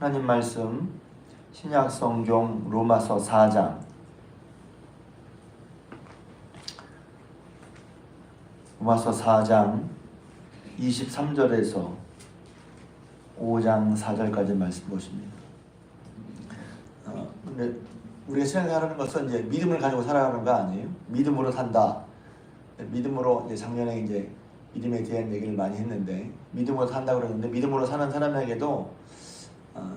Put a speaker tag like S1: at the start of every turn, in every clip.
S1: 하나님 말씀 신약 성경 로마서 4장 로마서 4장 23절에서 5장 4절까지 말씀 보십니다. 근데 우리가 생각하는 것은 이제 믿음을 가지고 살아가는 거 아니에요? 믿음으로 산다. 믿음으로 이제 작년에 이제 믿음에 대한 얘기를 많이 했는데 믿음으로 산다고 그러는데 믿음으로 사는 사람에게도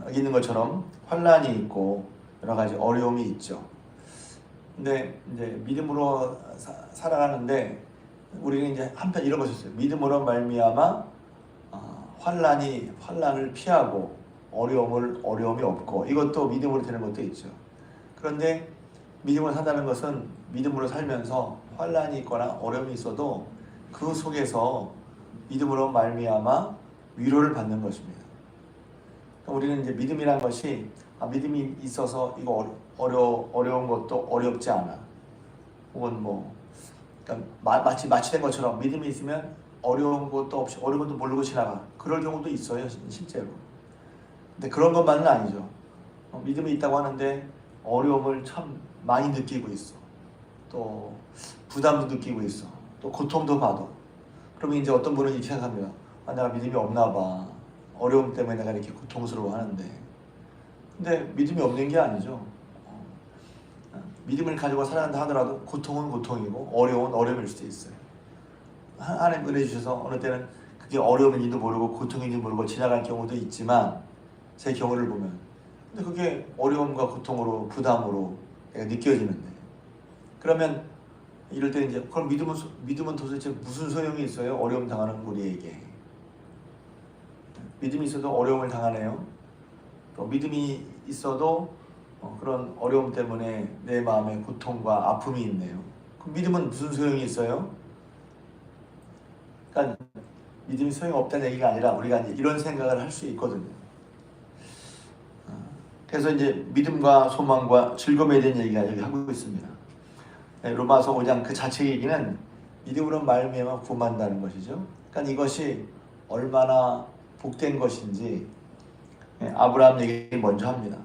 S1: 여기 있는 것처럼 환난이 있고 여러 가지 어려움이 있죠. 근데 이제 믿음으로 살아가는데 우리는 이제 한편 이런 것이 있어요. 믿음으로 말미암아 환난을 피하고 어려움이 없고 이것도 믿음으로 되는 것도 있죠. 그런데 믿음으로 산다는 것은 믿음으로 살면서 환난이 있거나 어려움이 있어도 그 속에서 믿음으로 말미암아 위로를 받는 것입니다. 우리는 이제 믿음이란 것이 믿음이 있어서 이거 어려운 것도 어렵지 않아. 혹은 그러니까 마치 된 것처럼 믿음이 있으면 어려운 것도 없이 어려운 것도 모르고 지나가. 그럴 경우도 있어요, 실제로. 근데 그런 것만은 아니죠. 믿음이 있다고 하는데 어려움을 참 많이 느끼고 있어. 또 부담도 느끼고 있어. 또 고통도 받아. 그러면 이제 어떤 분은 이렇게 생각합니다. 내가 믿음이 없나 봐. 어려움 때문에 내가 이렇게 고통스러워하는데. 근데 믿음이 없는 게 아니죠. 믿음을 가지고 살아간다 하더라도 고통은 고통이고 어려움은 어려움일 수도 있어요. 하나님 은혜 주셔서 어느 때는 그게 어려움인지도 모르고 고통인지 모르고 지나갈 경우도 있지만 제 경우를 보면 근데 그게 어려움과 고통으로 부담으로 내가 느껴지는데 그러면 이럴 때 이제 그럼 믿음은 도대체 무슨 소용이 있어요? 어려움 당하는 우리에게. 믿음이 있어도 어려움을 당하네요. 또 믿음이 있어도 그런 어려움 때문에 내 마음에 고통과 아픔이 있네요. 그럼 믿음은 무슨 소용이 있어요? 그러니까 믿음이 소용없다는 얘기가 아니라 우리가 이제 이런 생각을 할 수 있거든요. 그래서 이제 믿음과 소망과 즐거움에 대한 얘기가 여기 하고 있습니다. 로마서 5장 그 자체 얘기는 믿음으로 말미암아 구원받는다는 것이죠. 그러니까 이것이 얼마나 복된 것인지 아브라함 얘기를 먼저 합니다.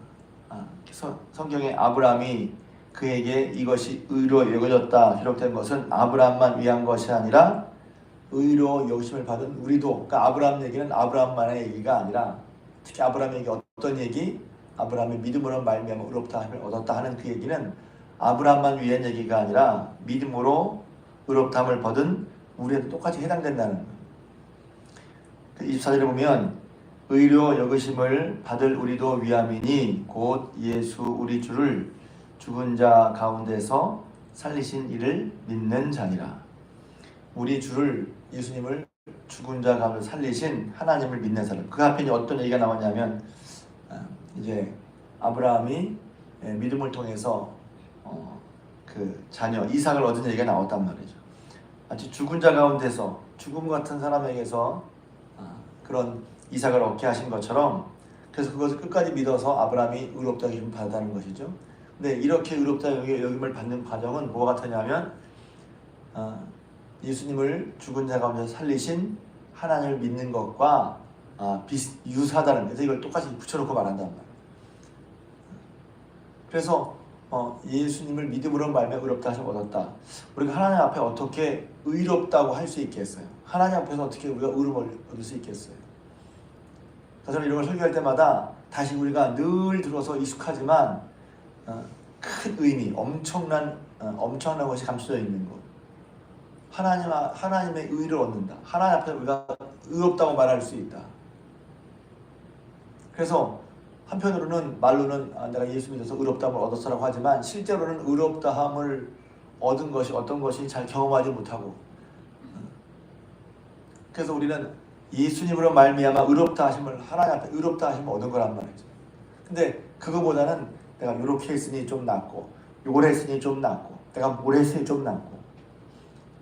S1: 성경에 아브라함이 그에게 이것이 의로 여겨졌다 기록된 것은 아브라함만 위한 것이 아니라 의로 여기심을 받은 우리도. 그러니까 아브라함 얘기는 아브라함만의 얘기가 아니라 특히 아브라함에게 어떤 얘기? 아브라함이 믿음으로 말미암아 의롭다함을 얻었다 하는 그 얘기는 아브라함만 위한 얘기가 아니라 믿음으로 의롭다함을 받은 우리에도 똑같이 해당된다는 거예요. 24절에 보면 의로 여기심을 받을 우리도 위함이니 곧 예수 우리 주를 죽은 자 가운데서 살리신 이를 믿는 자니라. 우리 주를 예수님을 죽은 자 가운데 살리신 하나님을 믿는 사람. 그 앞에 어떤 얘기가 나왔냐면 이제 아브라함이 믿음을 통해서 그 자녀 이삭을 얻은 얘기가 나왔단 말이죠. 마치 죽은 자 가운데서 죽음 같은 사람에게서 그런 이삭을 얻게 하신 것처럼 그래서 그것을 끝까지 믿어서 아브라함이 의롭다 여김을 받았다는 것이죠. 근데 이렇게 의롭다 여김을 받는 과정은 뭐가 같으냐면 예수님을 죽은 자 가운데서 살리신 하나님을 믿는 것과 유사하다는 그래서 이걸 똑같이 붙여놓고 말한단 말이에요. 그래서 예수님을 믿음으로 말미암아 의롭다 하심을 얻었다. 우리가 하나님 앞에 어떻게 의롭다고 할 수 있겠어요? 하나님 앞에서 어떻게 우리가 의로움을 얻을 수 있겠어요? 저는 이런 걸 설교할 때마다 다시 우리가 늘 들어서 익숙하지만 큰 의미, 엄청난 것이 감춰져 있는 것. 하나님의 의를 얻는다. 하나님 앞에 우리가 의롭다고 말할 수 있다. 그래서 한편으로는 말로는 내가 예수 믿어서 의롭다함을 얻었어라고 하지만 실제로는 의롭다함을 얻은 것이 어떤 것이 잘 경험하지 못하고 그래서 우리는 예수님으로 말미암아 의롭다 하심을 하나님 앞에 의롭다 하심을 얻은 거란 말이죠. 근데 그거보다는 내가 이렇게 했으니 좀 낫고 요걸 했으니 좀 낫고 내가 뭘 했으니 좀 낫고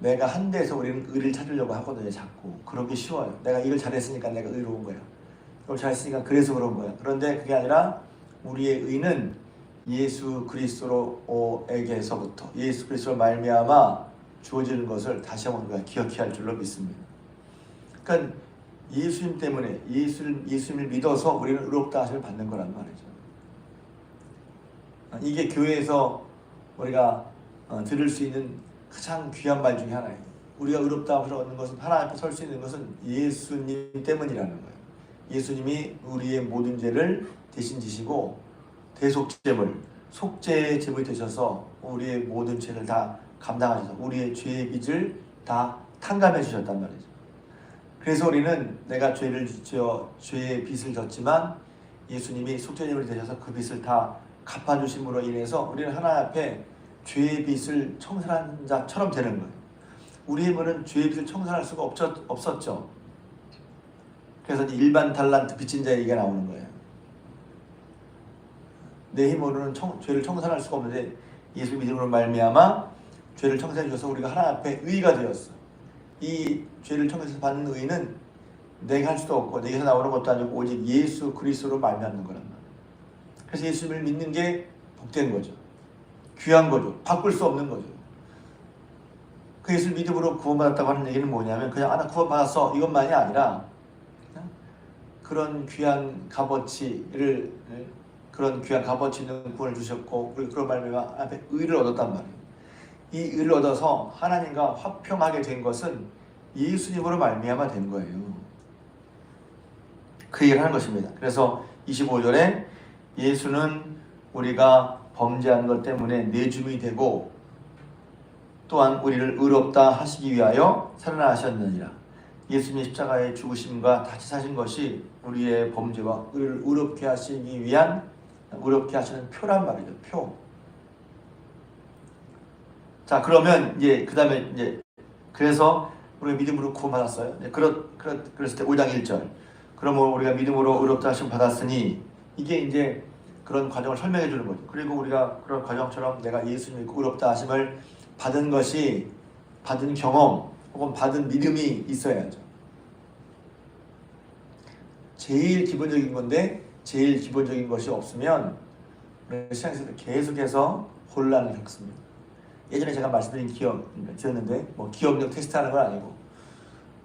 S1: 내가 한 데서 우리는 의를 찾으려고 하거든요. 자꾸 그러기 쉬워요. 내가 이걸 잘했으니까 내가 의로운 거야. 이걸 잘했으니까 그래서 그런 거야. 그런데 그게 아니라 우리의 의는 예수 그리스도에게서부터 예수 그리스도로 말미암아 주어지는 것을 다시 한번 우리가 기억해야 할 줄로 믿습니다. 그러니까 예수님 때문에 예수님을 믿어서 우리는 의롭다 하심을 받는 거란 말이죠. 이게 교회에서 우리가 들을 수 있는 가장 귀한 말 중에 하나예요. 우리가 의롭다 하심을 얻는 것은, 하나님 앞에 설 수 있는 것은 예수님 때문이라는 거예요. 예수님이 우리의 모든 죄를 대신 지시고 대속제물, 속죄의 제물이 되셔서 우리의 모든 죄를 다 감당하셔서 우리의 죄의 빚을 다 탕감해 주셨단 말이죠. 그래서 우리는 내가 죄의 빚을 졌지만 예수님이 속죄제물이 되셔서 그 빚을 다 갚아주심으로 인해서 우리는 하나님 앞에 죄의 빚을 청산한 자처럼 되는 거예요. 우리의 힘으로는 죄의 빚을 청산할 수가 없었죠. 그래서 일반 달란트 빚진 자 얘기가 나오는 거예요. 내 힘으로는 죄를 청산할 수가 없는데 예수 믿음으로 말미암아 죄를 청산해 주셔서 우리가 하나님 앞에 의가 되었어. 이 죄를 청산해서 받는 의는 내가 할 수도 없고 내게서 나오는 것도 아니고 오직 예수 그리스도로 말미암는 거란 말이에요. 그래서 예수님을 믿는 게 복된 거죠. 귀한 거죠. 바꿀 수 없는 거죠. 그 예수를 믿음으로 구원받았다고 하는 얘기는 뭐냐면 그냥 나 구원받았어 이것만이 아니라 그런 귀한 값어치 있는 구원을 주셨고 그런 말미암아 앞에 의를 얻었단 말이에요. 이 의를 얻어서 하나님과 화평하게 된 것은 예수님으로 말미암아 된 거예요. 그 얘기를 하는 것입니다. 그래서 25절에 예수는 우리가 범죄한 것 때문에 내줌이 되고 또한 우리를 의롭다 하시기 위하여 살아나셨느니라. 예수님의 십자가의 죽으심과 다시 사신 것이 우리의 범죄와 우리를 의롭게 하시기 위한 의롭게 하시는 표란 말이죠. 표. 자, 그러면 이제 그 다음에 이제 그래서 우리가 믿음으로 구원받았어요. 그랬을 때 5장 1절. 그러면 우리가 믿음으로 의롭다 하심 받았으니 이게 이제 그런 과정을 설명해 주는 거죠. 그리고 우리가 그런 과정처럼 내가 예수님 믿고 의롭다 하심을 받은 것이 받은 경험 혹은 받은 믿음이 있어야죠. 제일 기본적인 건데 제일 기본적인 것이 없으면 우리 시장에서 계속해서 혼란을 겪습니다. 예전에 제가 말씀드린 기억이었는데 뭐 기억력 테스트하는 건 아니고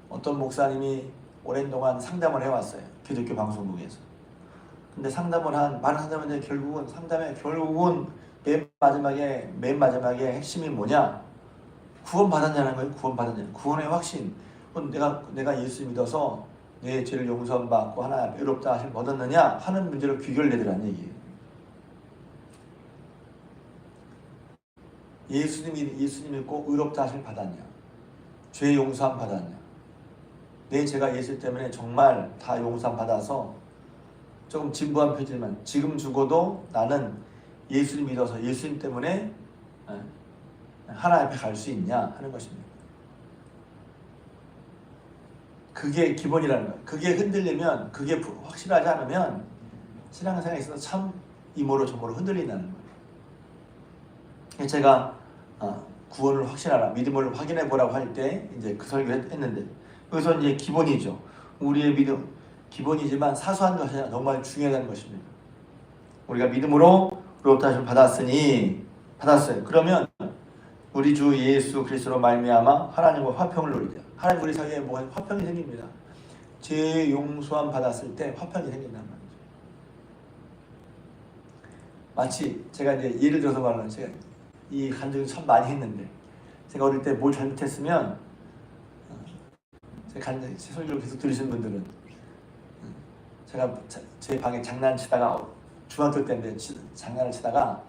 S1: 어떤 목사님이 오랜 동안 상담을 해왔어요. 기독교 방송국에서. 근데 많은 상담을 했는데 결국은 맨 마지막에 핵심이 뭐냐? 구원받았냐는 거예요. 구원의 확신. 내가 예수 믿어서 내 죄를 용서받고 하나님 앞에 의롭다 하심 얻었느냐 하는 문제로 귀결되더라는 얘기예요. 예수님 믿고 의롭다 하심 받았냐? 죄 용서함 받았냐? 내 죄가 예수 때문에 정말 다 용서함 받아서 조금 진부한 표지만 지금 죽어도 나는 예수님 믿어서 예수님 때문에 하나님 앞에 갈 수 있냐 하는 것입니다. 그게 기본이라는 거예요. 그게 흔들리면, 그게 확실하지 않으면 신앙생활에 있어서 참 이모로 저모로 흔들린다는 거예요. 제가 구원을 확신하라, 믿음을 확인해 보라고 할 때 이제 그 설교를 했는데 여기서 이제 기본이죠. 우리의 믿음 기본이지만 사소한 것이 아니라 정말 중요하다는 것입니다. 우리가 믿음으로 의롭다 하심을 받았어요. 그러면 우리 주 예수 그리스도로 말미암아 하나님과 화평을 누리자. 하나님 우리 사이에 화평이 생깁니다. 죄 용서함 받았을 때 화평이 생긴단 말이죠. 마치 제가 이제 예를 들어서 말하면 제가 이 간증을 참 많이 했는데 제가 어릴 때 뭘 잘못했으면 제 설교를 계속 들으시는 분들은 제가 제 방에 장난치다가 중학교 때인데 장난을 치다가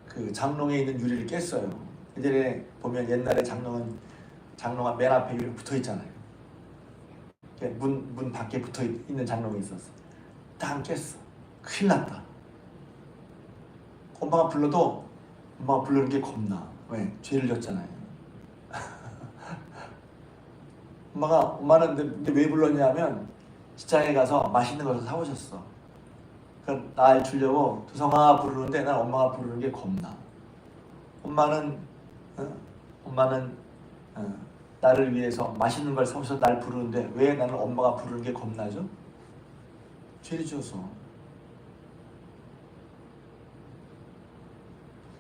S1: 그 장롱에 있는 유리를 깼어요. 예전에 보면 옛날에 장롱 맨 앞에 유리 붙어 있잖아요. 문 밖에 붙어 있는 장롱이 있었어. 딱 깼어. 큰일 났다. 엄마가 불러도 엄마가 부르는 게 겁나. 왜? 죄를 졌잖아요. 엄마는 근데 왜 불렀냐면 시장에 가서 맛있는 것을 사오셨어. 그럼 날 주려고 두성아 부르는데 난 엄마가 부르는 게 겁나. 엄마는 나를 위해서 맛있는 걸 사오셔서 날 부르는데 왜 나는 엄마가 부르는 게 겁나죠? 죄를 지어서.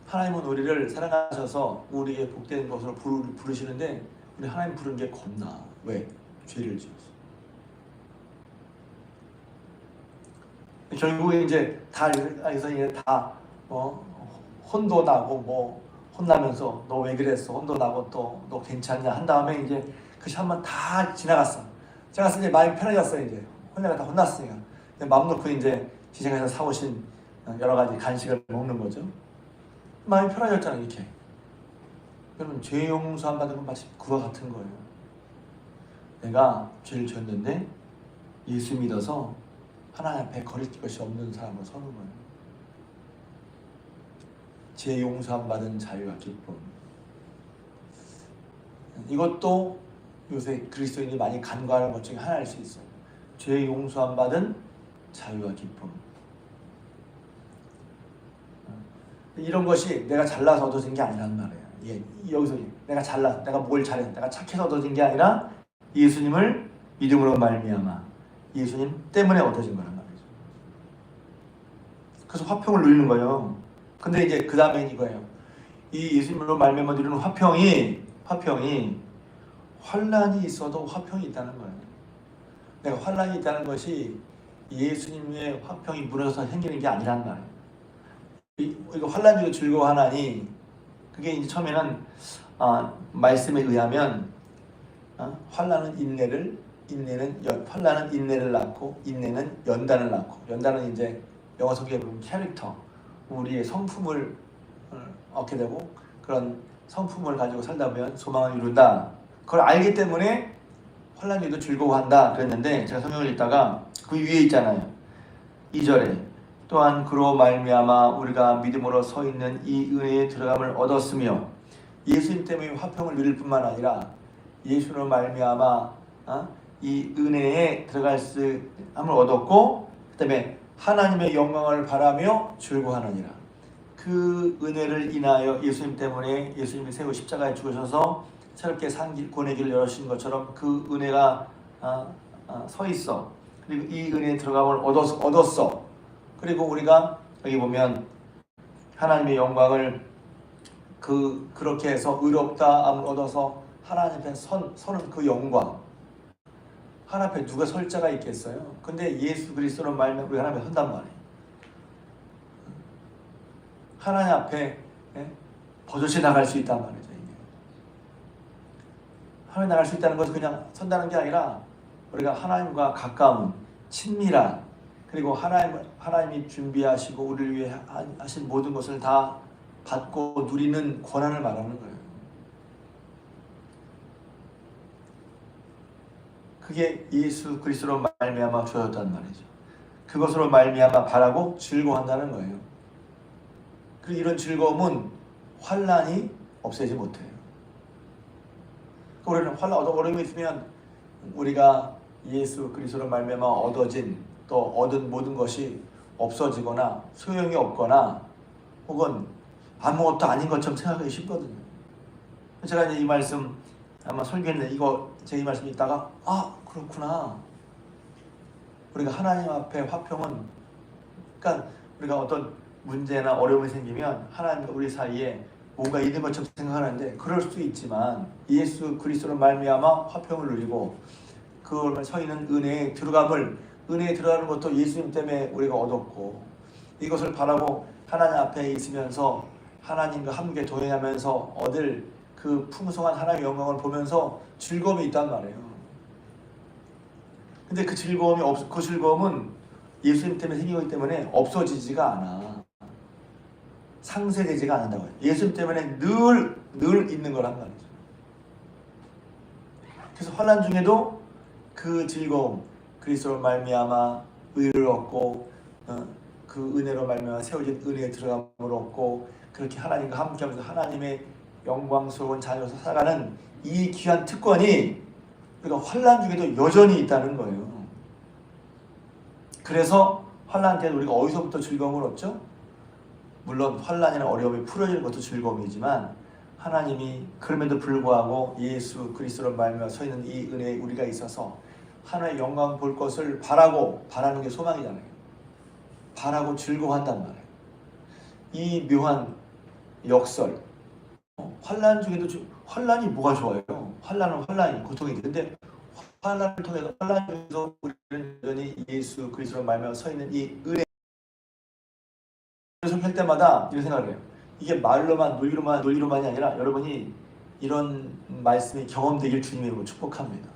S1: 하나님은 우리를 사랑하셔서 우리에게 복된 것으로 부르시는데 우리 하나님 부르는 게 겁나. 왜? 죄를 지어서. 결국에 이제 다 그래서 이제 다 혼도 나고 뭐 혼나면서 너 왜 그랬어? 혼도 나고 또 너 괜찮냐 한 다음에 이제 그 시간만 다 지나갔어. 지나가서 이제 마음이 편해졌어요. 이제 혼자가 다 혼났으니까 마음 놓고 이제 시장에서 사오신 여러 가지 간식을 먹는 거죠. 마음이 편해졌잖아요. 이렇게. 여러분 죄 용서함 받은 건 마치 그와 같은 거예요. 내가 죄를 지었는데 예수 믿어서 하나님 앞에 거릴 것이 없는 사람으로 서는 거예요. 죄 용서함 받은 자유와 기쁨. 이것도 요새 그리스도인이 많이 간과하는 것 중에 하나일 수 있어요. 죄 용서함 받은 자유와 기쁨. 이런 것이 내가 잘나서 얻어진 게 아니란 말이에요. 여기서 내가 뭘 잘해, 내가 착해서 얻어진 게 아니라 예수님을 믿음으로 말미암아 예수님 때문에 얻어진 거란 말이죠. 그래서 화평을 누리는 거예요. 근데 이제 그 다음에 이거예요. 이 예수님으로 말미암아 누리는 화평이 환난이 있어도 화평이 있다는 거예요. 내가 환난이 있다는 것이 예수님의 화평이 무너져서 생기는 게 아니란 말이에요. 이거 환난 중에 즐거워하나니 그게 이제 처음에는 말씀에 의하면 환난은 환난은 인내를 낳고 인내는 연단을 낳고 연단은 이제 영어 성경에 보면 캐릭터 우리의 성품을 얻게 되고 그런 성품을 가지고 살다 보면 소망을 이룬다. 그걸 알기 때문에 환난 중에도 즐거워한다 그랬는데 제가 성경을 읽다가 그 위에 있잖아요. 2절에 또한 그로 말미암아 우리가 믿음으로 서 있는 이 은혜에 들어감을 얻었으며 예수님 때문에 화평을 누릴 뿐만 아니라 예수로 말미암아 이 은혜에 들어갈 수 함을 얻었고 그 다음에 하나님의 영광을 바라며 즐거워하느니라. 그 은혜를 인하여 예수님 때문에 예수님이 세우 십자가에 죽으셔서 새롭게 산 길 구원의 길을 열어주신 것처럼 그 은혜가 서 있어. 그리고 이 은혜에 들어감을 얻었어. 그리고 우리가 여기 보면 하나님의 영광을 그렇게 해서 의롭다함을 얻어서 하나님 앞에 서는 그 영광. 하나님 앞에 누가 설 자가 있겠어요? 근데 예수 그리스도로 말미암아 우리 하나님 앞에 선단 말이에요. 하나님 앞에 버젓이 나갈 수 있단 말이죠. 이게. 하나님 나갈 수 있다는 것은 그냥 선다는 게 아니라 우리가 하나님과 가까운 친밀한 그리고 하나님이 준비하시고 우리를 위해 하신 모든 것을 다 받고 누리는 권한을 말하는 거예요. 그게 예수 그리스도로 말미암아 주어졌단 말이죠. 그것으로 말미암아 바라고 즐거워한다는 거예요. 그리고 이런 즐거움은 환난이 없애지 못해요. 우리는 환난 어려움이 있으면 우리가 예수 그리스도로 말미암아 얻어진 또 얻은 모든 것이 없어지거나 소용이 없거나 혹은 아무것도 아닌 것처럼 생각하기 쉽거든요. 제가 이제 이 말씀 아마 설교했는데 제 이 말씀 읽다가 그렇구나. 우리가 하나님 앞에 화평은 그러니까 우리가 어떤 문제나 어려움이 생기면 하나님과 우리 사이에 뭔가 있는 것처럼 생각하는데 그럴 수 있지만 예수 그리스도로 말미암아 화평을 누리고 그걸 서 있는 은혜에 들어가는 것도 예수님 때문에 우리가 얻었고 이것을 바라고 하나님 앞에 있으면서 하나님과 함께 동행하면서 얻을 그 풍성한 하나님의 영광을 보면서 즐거움이 있단 말이에요. 근데 그 즐거움은 예수님 때문에 생기기 때문에 없어지지가 않아. 상쇄되지가 않는다고요. 예수님 때문에 늘 있는 거란 말이죠. 그래서 환난 중에도 그 즐거움 그리스도로 말미암아 의를 얻고 그 은혜로 말미암아 세워진 은혜에 들어감을 얻고 그렇게 하나님과 함께하면서 하나님의 영광스러운 자녀로서 살아가는 이 귀한 특권이 우리가 환난 중에도 여전히 있다는 거예요. 그래서 환난 때는 우리가 어디서부터 즐거움을 얻죠? 물론 환난이나 어려움이 풀어지는 것도 즐거움이지만 하나님이 그럼에도 불구하고 예수 그리스도로 말미암아 서 있는 이 은혜에 우리가 있어서 하나님의 영광 볼 것을 바라는 게 소망이잖아요. 바라고 즐거워한단 말이에요. 이 묘한 역설. 환난 중에도 환난이 뭐가 좋아요? 환난은 환난이 고통이 있는데 환란을 통해서 환란 중에서 우리는 여전히 예수 그리스도로 말미암아 서 있는 이 은혜. 그래서 할 때마다 이런 생각을 해요. 이게 말로만 논리로만이 아니라 여러분이 이런 말씀이 경험되길 주님의 축복합니다.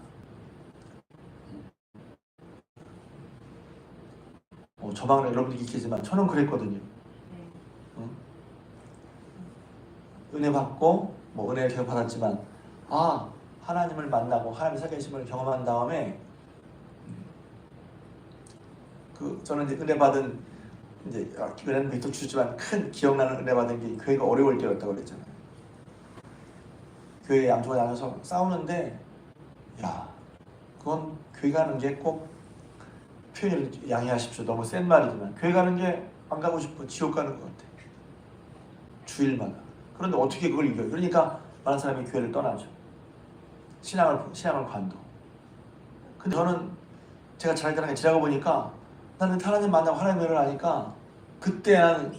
S1: 저 방은 여러분들이 있겠지만 저는 그랬거든요. 은혜 받고 은혜를 계속 받았지만 하나님을 만나고 하나님의 살계심을 경험한 다음에 저는 이제 은혜 받은 이제 은혜는 또 주지만 큰 기억나는 은혜 받은 게 교회가 어려울 때였다고 그랬잖아요. 교회 양쪽에 나눠서 싸우는데 그건 교회 가는 게 꼭 표현을 양해하십시오. 너무 센 말이지만 교회 가는 게 안 가고 싶고 지옥 가는 것 같아. 주일마다. 그런데 어떻게 그걸 이겨요? 그러니까 많은 사람이 교회를 떠나죠. 신앙을 관둬. 근데 저는 제가 지나가 보니까 나는 하나님 만나고 하나님의 은혜를 아니까 그때 난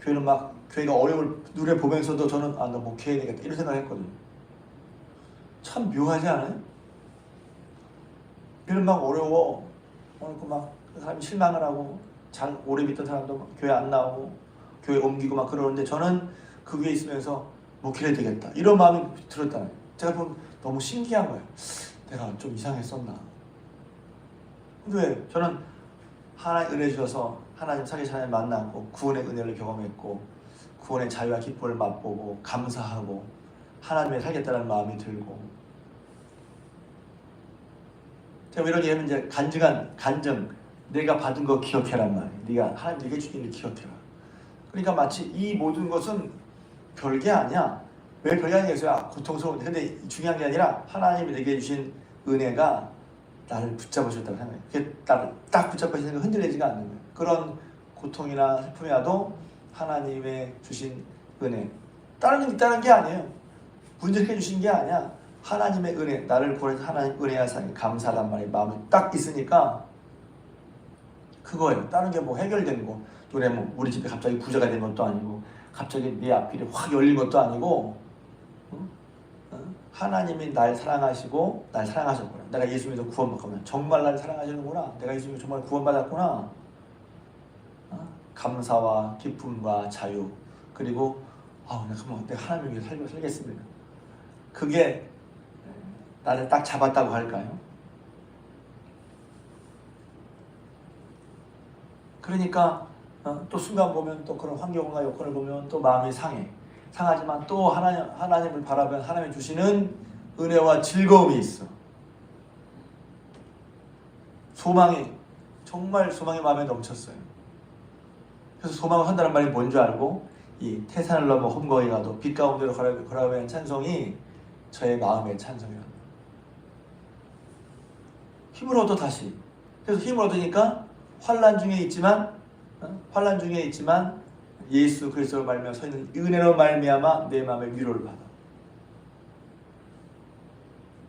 S1: 교회는 교회가 어려움을 눈에 보면서도 저는 나 목회해야 되겠다 이런 생각을 했거든요. 참 묘하지 않아요? 교회는 어려워. 그 사람이 실망을 하고 잘 오래 믿던 사람도 교회 안 나오고 교회 옮기고 그러는데 저는 그 교회에 있으면서 목회해야 되겠다 이런 마음이 들었다는 거예요. 제가 보면 너무 신기한 거예요. 내가 좀 이상했었나? 근데 왜? 저는 하나님 은혜 주셔서 하나님 살계신 하나님 만나고 구원의 은혜를 경험했고 구원의 자유와 기쁨을 맛보고 감사하고 하나님의 살겠다는 마음이 들고 제가 이런 얘기하면 이제 간증 내가 받은 거 기억해란 말이에요. 네가 하나님 내게 주신 일 기억해라. 그러니까 마치 이 모든 것은 별게 아니야. 왜 별게 아니겠어요? 고통스러운데 근데 중요한 게 아니라 하나님이 내게 주신 은혜가 나를 붙잡으셨다고 생각해요. 그게 나를 딱 붙잡으시는 거 흔들리지가 않는 거예요. 그런 고통이나 슬픔이라도 하나님의 주신 은혜 다른 게 있다는 게 아니에요. 문제를 해주신 게 아니야. 하나님의 은혜 나를 구원해서 하나님 은혜와 사랑에 감사하단 말이 마음에 딱 있으니까 그거예요. 다른 게 해결되는 거 노래 우리 집에 갑자기 부자가 된 것도 아니고 갑자기 내 앞길이 확 열린 것도 아니고 하나님이 날 사랑하시고 날 사랑하셨구나. 내가 예수 믿어 구원받았구나. 정말 날 사랑하시는구나. 내가 예수 믿어 정말 구원받았구나. 감사와 기쁨과 자유 그리고 내가 하나님을 위해 살겠습니다. 그게 나를 딱 잡았다고 할까요? 그러니까 또 순간 보면 또 그런 환경과 여건을 보면 또 마음이 상하지만 또 하나님을 바라보면 하나님이 주시는 은혜와 즐거움이 있어. 정말 소망이 마음에 넘쳤어요. 그래서 소망을 한다는 말이 뭔지 알고 이 태산을 넘어 험거에 가도 빛 가운데로 걸어가야 하는 찬송이 저의 마음의 찬송이랍니다. 힘을 얻어 다시. 그래서 힘을 얻으니까 환난 중에 있지만 예수 그리스도로 말미암아 서 있는 은혜로 말미암아 내 마음에 위로를 받아.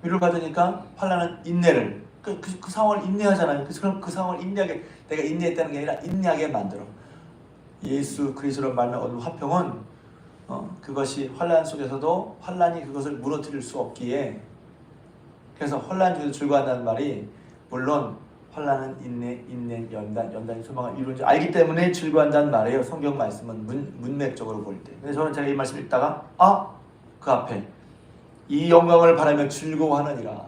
S1: 위로를 받으니까 환난은 인내를 그 상황을 인내하잖아요. 그래서 그 상황을 인내하게 내가 인내했다는 게 아니라 인내하게 만들어. 예수 그리스도로 말미암아 얻은 화평은 그것이 환난 속에서도 환난이 그것을 무너뜨릴 수 없기에 그래서 환난 중에서 즐거워한다는 말이 물론 환난은 인내, 연단이 소망을 이루는 줄 알기 때문에 즐거워한다는 말이에요. 성경 말씀은 문맥적으로 볼 때. 근데 저는 제가 이 말씀을 읽다가 그 앞에 이 영광을 바라며 즐거워하느니라.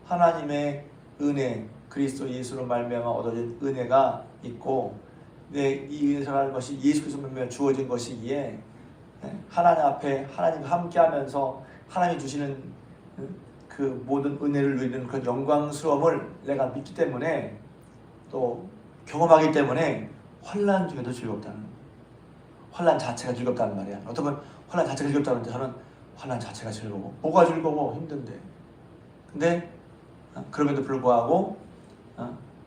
S1: 하나님의 은혜, 그리스도 예수로 말미암아 얻어진 은혜가 있고 이 은혜라는 것이 예수 그리스도로 말미암아 주어진 것이기에 하나님 앞에 하나님과 함께하면서 하나님이 주시는 그 모든 은혜를 누리는 그런 영광스러움을 내가 믿기 때문에 또 경험하기 때문에 환난 중에도 즐겁다는 거예요. 환난 자체가 즐겁다는 말이야. 어떤 분 환난 자체가 즐겁다는데 저는 환난 자체가 즐거워. 뭐가 즐거워? 힘든데. 근데 그럼에도 불구하고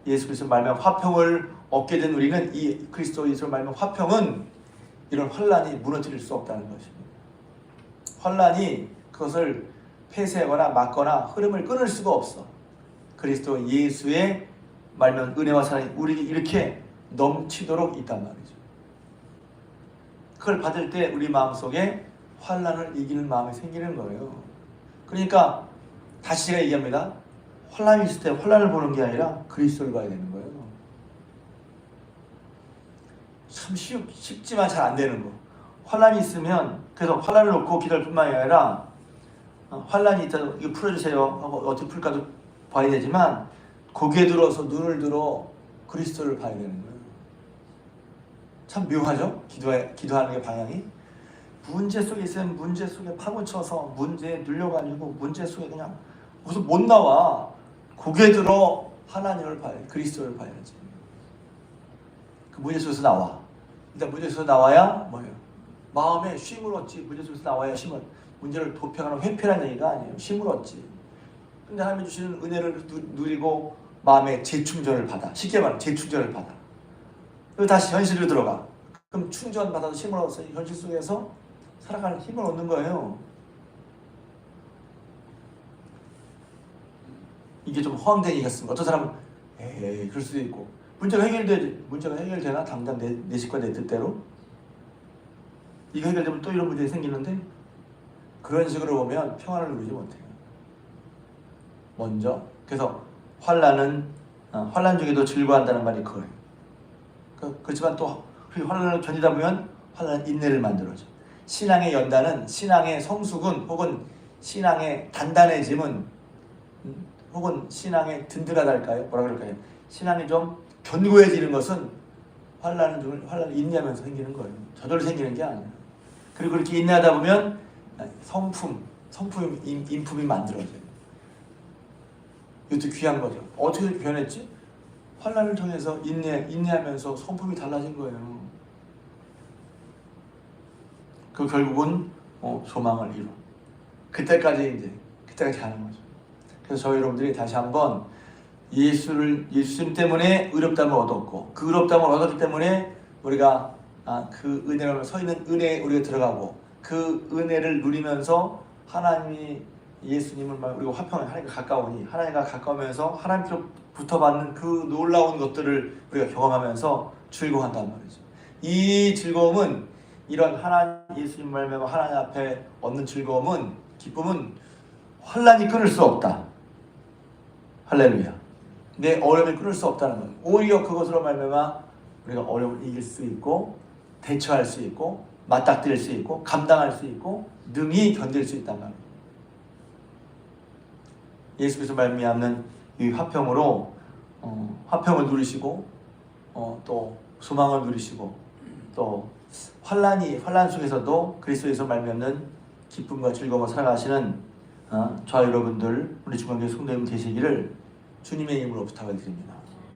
S1: 예수 그리스도 말미암아 화평을 얻게 된 우리는 이 그리스도 예수로 말미암아 화평은 이런 환난이 무너뜨릴 수 없다는 것입니다. 환난이 그것을 폐쇄하거나 막거나 흐름을 끊을 수가 없어. 그리스도 예수의 말면 은혜와 사랑이 우리에게 이렇게 넘치도록 있단 말이죠. 그걸 받을 때 우리 마음속에 환난을 이기는 마음이 생기는 거예요. 그러니까 다시 제가 얘기합니다. 환란이 있을 때 환란을 보는 게 아니라 그리스도를 봐야 되는 거예요. 참 쉽지만 잘 안 되는 거. 환란이 있으면 그래서 환란을 놓고 기도할 뿐만이 아니라 환란이 있다 이거 풀어주세요 하고 어떻게 풀까도 봐야 되지만 고개 들어서 눈을 들어 그리스도를 봐야 되는 거예요. 참 묘하죠? 기도하는 게 방향이. 문제 속에 있으면 문제 속에 파고쳐서 문제에 눌려가지고 문제 속에 그냥 무슨 못 나와. 고개 들어 하나님을 봐야 돼. 그리스도를 봐야지. 그 문제 속에서 나와. 일단 문제 속에서 나와야 뭐예요? 마음에 쉼을 얻지. 문제 속에서 나와야 쉼을. 문제를 도평하는 회피라는 얘기가 아니에요. 쉼을 얻지. 근데 하나님이 주시는 은혜를 누리고 마음의 재충전을 받아. 쉽게 말하면 재충전을 받아. 그리고 다시 현실로 들어가. 그럼 충전 받아서 힘을 얻어서 현실 속에서 살아가는 힘을 얻는 거예요. 이게 좀 허황된 얘기였습니다. 어떤 사람은 에이 그럴 수도 있고 문제가 해결되지. 문제가 해결되나? 당장 내 식과 내 뜻대로? 이거 해결되면 또 이런 문제가 생기는데 그런 식으로 보면 평안을 누리지 못해요. 먼저 그래서 환난 중에도 즐거워한다는 말이 그거예요. 그렇지만 또 환난을 견디다 보면 환난은 인내를 만들어줘. 신앙의 연단은 신앙의 성숙은 혹은 신앙의 단단해짐은 혹은 신앙의 든든하달까요? 뭐라 그럴까요? 신앙이 좀 견고해지는 것은 환난을 인내하면서 생기는 거예요. 저절로 생기는 게 아니에요. 그리고 그렇게 인내하다 보면 인품이 만들어져요. 이것도 귀한 거죠. 어떻게 변했지? 환난을 통해서 인내하면서 성품이 달라진 거예요. 그 결국은 소망을 이루. 그때까지 가는 거죠. 그래서 저희 여러분들이 다시 한번 예수님 때문에 의롭다함을 얻었고 그 의롭다함을 얻었기 때문에 우리가 그 은혜로 서 있는 은혜에 우리가 들어가고 그 은혜를 누리면서 하나님이 예수님을 우리가 화평을 하나님과 가까우니 하나님과 가까우면서 하나님께로부터 받는 그 놀라운 것들을 우리가 경험하면서 즐거워한단 말이죠. 이 즐거움은 이런 예수님 말미암아 하나님 앞에 얻는 즐거움은 기쁨은 환난이 끊을 수 없다. 할렐루야. 내 어려움을 끊을 수 없다는 거예요. 오히려 그것으로 말미암아 우리가 어려움을 이길 수 있고 대처할 수 있고 맞닥뜨릴 수 있고 감당할 수 있고 능히 견딜 수 있단 말이에요. 예수께서 말미암는 이 화평으로 화평을 누리시고 또 소망을 누리시고 또 환난 속에서도 그리스도에서 말미암는 기쁨과 즐거움을 살아가시는 저와 여러분들 우리 중앙교회 성도님 되시기를 주님의 이름으로 부탁을 드립니다.